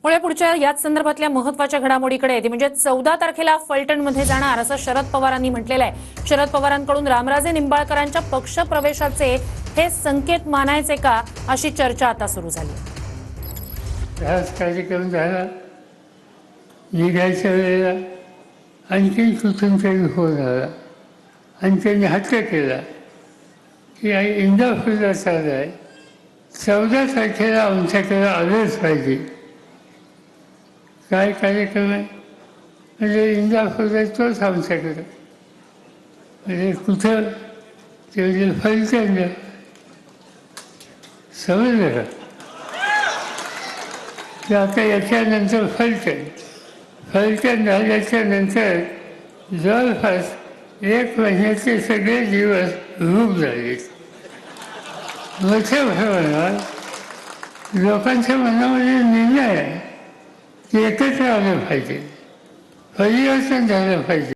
पुढच्या याच संदर्भातल्या महत्त्वाच्या घडामोडीकडे ती म्हणजे 14 तारखेला फलटणमध्ये जाणार असं शरद पवारांनी म्हटलेलं आहे। शरद पवारांकडून रामराजे निंबाळकरांच्या पक्ष प्रवेशाचे हे संकेत मानायचे का अशी चर्चा आता सुरू झाली। हाच कार्यक्रम झाला, निघायच्या वेळेला आणखी कुठून फोन आला आणि त्यांनी हट्ट केला की इंदापूरला चालू आहे, 14 तारखेला आमच्याकडे आलंच पाहिजे। काय कार्यक्रम आहे म्हणजे इंदापूरला तोच आमच्याकडं, म्हणजे कुठं ते म्हणजे फलटण, समजलं का? ते आता याच्यानंतर फलटण झाल्याच्या नंतर जवळपास 1 महिन्याचे सगळे दिवस रूप झाले। मोठ्या प्रमाणात लोकांच्या मनामध्ये निर्णय आहे की एकत्र आलं पाहिजे, परिवर्तन झालं पाहिजे।